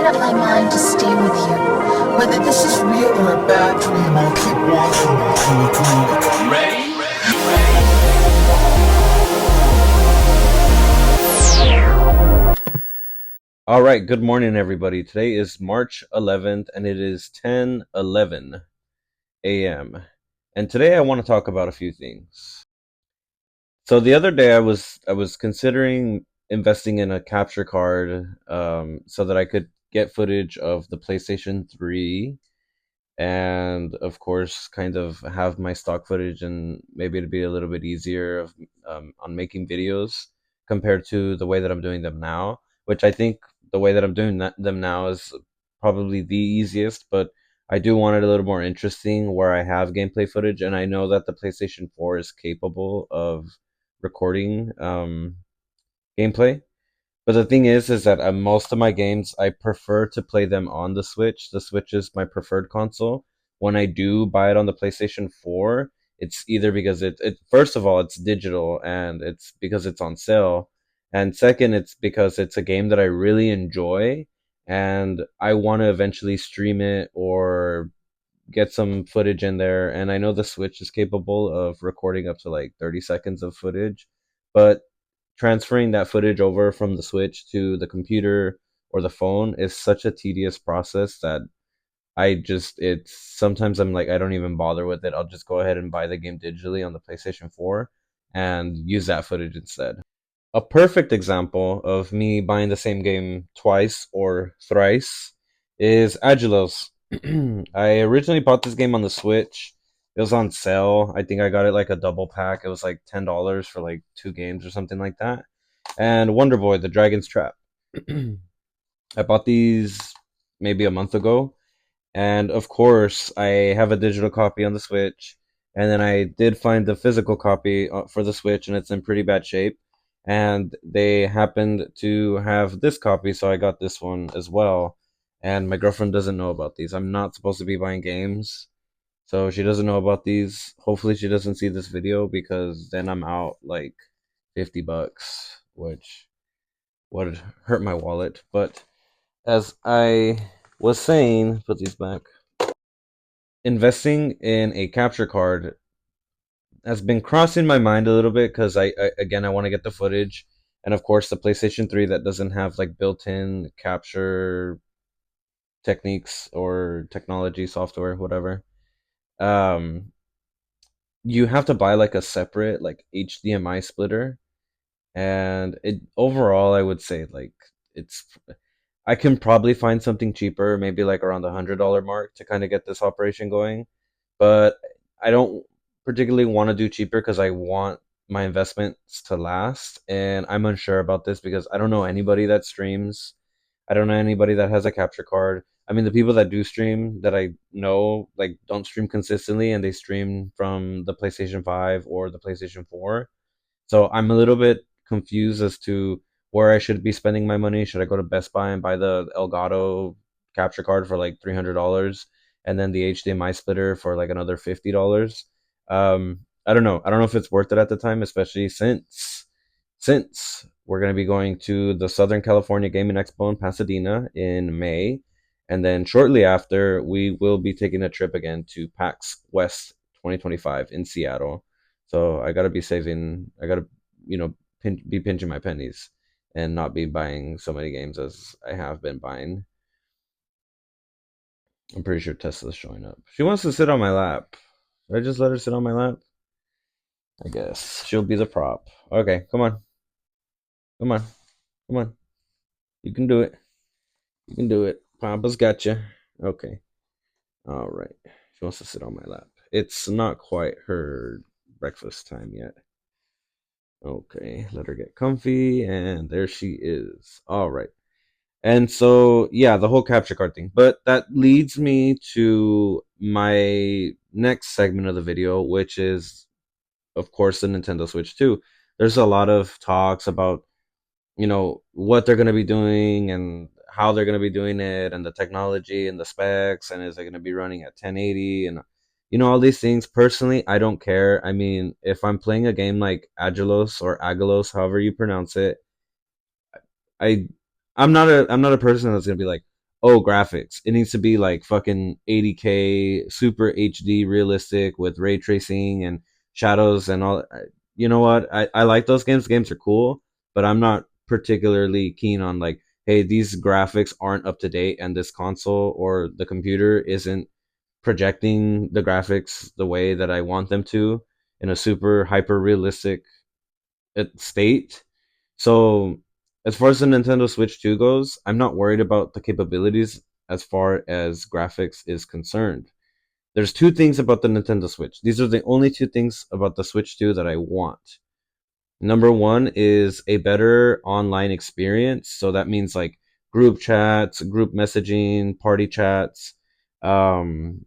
made up my mind to stay with you. Whether this is real or a bad dream, I'll keep watching until it's real. Ready? All right, good morning, everybody. Today is March 11th, and it is 10:11 a.m. And today I want to talk about a few things. So the other day I was considering investing in a capture card so that I could get footage of the PlayStation 3 and of course kind of have my stock footage, and maybe it'd be a little bit easier on making videos compared to the way that I'm doing them now, which I think the way that I'm doing them now is probably the easiest, but I do want it a little more interesting where I have gameplay footage, and I know that the PlayStation 4 is capable of recording gameplay. But the thing is that most of my games I prefer to play them on the Switch. The Switch is my preferred console. When I do buy it on the PlayStation 4, it's either because it first of all it's digital and it's because it's on sale, and second it's because it's a game that I really enjoy and I want to eventually stream it or get some footage in there. And I know the Switch is capable of recording up to like 30 seconds of footage, but transferring that footage over from the Switch to the computer or the phone is such a tedious process that it's sometimes I'm like, I don't even bother with it. I'll just go ahead and buy the game digitally on the PlayStation 4 and use that footage instead. A perfect example of me buying the same game twice or thrice is Agilos. I originally bought this game on the Switch. It was on sale. I think I got it like a double pack. It was like $10 for like two games or something like that. And Wonder Boy, The Dragon's Trap. I bought these maybe a month ago, and of course, I have a digital copy on the Switch. And then I did find the physical copy for the Switch, and it's in pretty bad shape. And they happened to have this copy, so I got this one as well. And my girlfriend doesn't know about these. I'm not supposed to be buying games, so she doesn't know about these. Hopefully, she doesn't see this video because then I'm out like $50, which would hurt my wallet. But as I was saying, put these back. Investing in a capture card has been crossing my mind a little bit because I want to get the footage, and of course the PlayStation 3 that doesn't have like built-in capture techniques or technology software, whatever. Um, you have to buy like a separate like HDMI splitter, and it overall I would say like it's I can probably find something cheaper, maybe like around the $100 mark to kind of get this operation going. But I don't particularly want to do cheaper because I want my investments to last. And I'm unsure about this because I don't know anybody that streams. I don't know anybody that has a capture card. I mean, the people that do stream that I know like don't stream consistently, and they stream from the PlayStation 5 or the PlayStation 4. So I'm a little bit confused as to where I should be spending my money. Should I go to Best Buy and buy the Elgato capture card for like $300, and then the HDMI splitter for like another $50? I don't know. I don't know if it's worth it at the time, especially since we're going to be going to the Southern California Gaming Expo in Pasadena in May, and then shortly after we will be taking a trip again to PAX West 2025 in Seattle. So I gotta be saving. I gotta, be pinching my pennies and not be buying so many games as I have been buying. I'm pretty sure Tesla's showing up. She wants to sit on my lap. Should I just let her sit on my lap? I guess she'll be the prop. Okay, come on, come on, come on. You can do it. You can do it. Papa's got you. Okay. All right. She wants to sit on my lap. It's not quite her breakfast time yet. Okay, let her get comfy, and there she is. All right. And so, yeah, the whole capture card thing. But that leads me to my next segment of the video, which is, of course, the Nintendo Switch 2. There's a lot of talks about, what they're going to be doing and how they're going to be doing it, and the technology and the specs, and is it going to be running at 1080 and all these things. Personally, I don't care. I mean, if I'm playing a game like Agilos or Agalos, however you pronounce it, I I'm not a person that's gonna be like, oh, graphics. It needs to be like fucking 80K, super HD realistic with ray tracing and shadows and all. You know what? I like those games. Games are cool, but I'm not particularly keen on like, hey, these graphics aren't up to date and this console or the computer isn't projecting the graphics the way that I want them to in a super hyper realistic state. So, as far as the Nintendo Switch 2 goes, I'm not worried about the capabilities as far as graphics is concerned. There's two things about the Nintendo Switch. These are the only two things about the Switch 2 that I want. Number one is a better online experience. So that means like group chats, group messaging, party chats, um,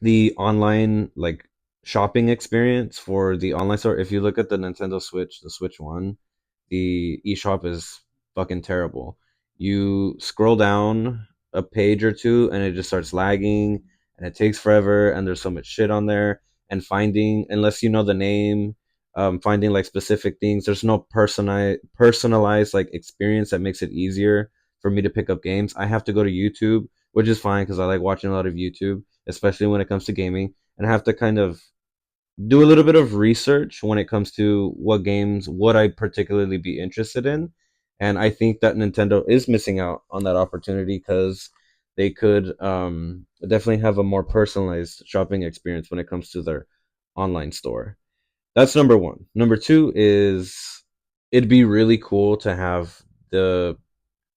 the online like shopping experience for the online store. If you look at the Nintendo Switch, the Switch One, the eShop is fucking terrible. You scroll down a page or two and it just starts lagging and it takes forever and there's so much shit on there and finding unless you know the name, finding like specific things. There's no personalized like experience that makes it easier for me to pick up games. I have to go to YouTube, which is fine because I like watching a lot of YouTube, especially when it comes to gaming, and I have to kind of do a little bit of research when it comes to what games would I particularly be interested in. And I think that Nintendo is missing out on that opportunity because they could definitely have a more personalized shopping experience when it comes to their online store. That's number one. Number two is it'd be really cool to have the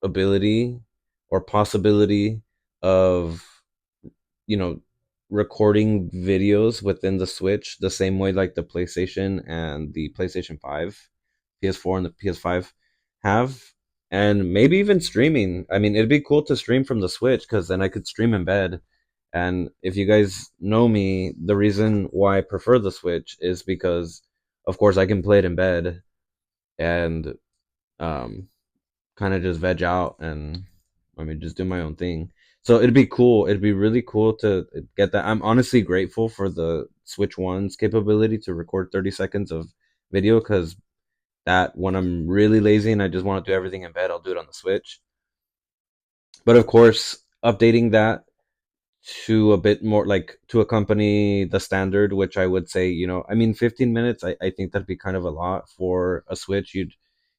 ability or possibility of you know recording videos within the Switch the same way like the PlayStation and the PlayStation 5, PS4 and the PS5 have, and maybe even streaming. I mean, it'd be cool to stream from the Switch cuz then I could stream in bed. And if you guys know me, the reason why I prefer the Switch is because of course I can play it in bed and um kind of just veg out and I mean just do my own thing. So it'd be cool. It'd be really cool to get that. I'm honestly grateful for the Switch One's capability to record 30 seconds of video because that when I'm really lazy and I just want to do everything in bed, I'll do it on the Switch. But of course, updating that to a bit more like to accompany the standard, which I would say, I mean, 15 minutes, I think that'd be kind of a lot for a Switch. You'd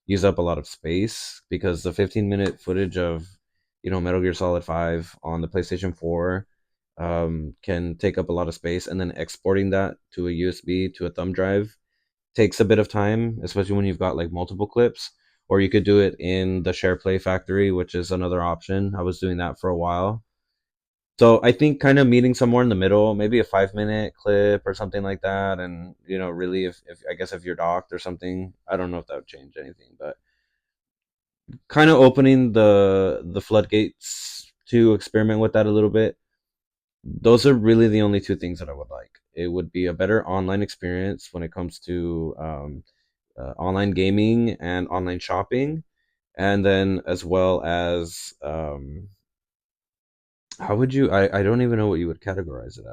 use up a lot of space because the 15-minute footage of, Metal Gear Solid 5 on the PlayStation 4 can take up a lot of space. And then exporting that to a USB, to a thumb drive, takes a bit of time, especially when you've got like multiple clips. Or you could do it in the SharePlay factory, which is another option. I was doing that for a while, so I think kind of meeting somewhere in the middle, maybe a 5 minute clip or something like that. And, really if I guess if you're docked or something, I don't know if that would change anything, but kind of opening the floodgates to experiment with that a little bit. Those are really the only two things that I would like. It would be a better online experience when it comes to online gaming and online shopping. And then as well as, how would you, I don't even know what you would categorize it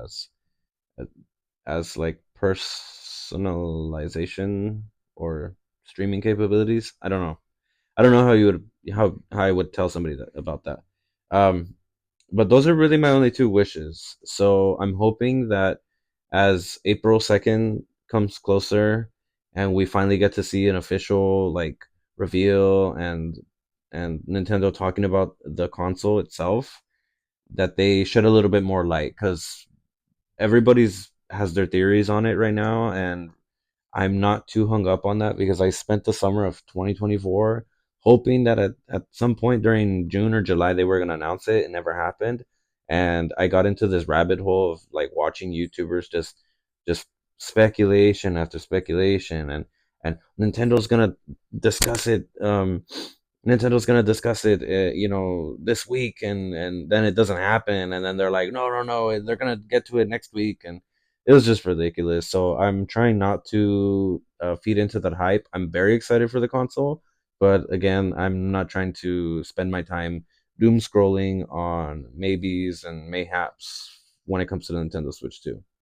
as like personalization or streaming capabilities. I don't know. I don't know how you would how I would tell somebody that about that. Um, but those are really my only two wishes. So I'm hoping that as April 2nd comes closer and we finally get to see an official like reveal and Nintendo talking about the console itself, that they shed a little bit more light because everybody's has their theories on it right now, and I'm not too hung up on that because I spent the summer of 2024 hoping that at some point during June or July they were going to announce it. It never happened. And I got into this rabbit hole of like watching YouTubers just speculation after speculation, and discuss it Nintendo's going to discuss it this week, and then it doesn't happen, and then they're like no no no, they're going to get to it next week, and it was just ridiculous. So I'm trying not to feed into that hype. I'm very excited for the console, but again, I'm not trying to spend my time doom scrolling on maybes and mayhaps when it comes to the Nintendo Switch 2.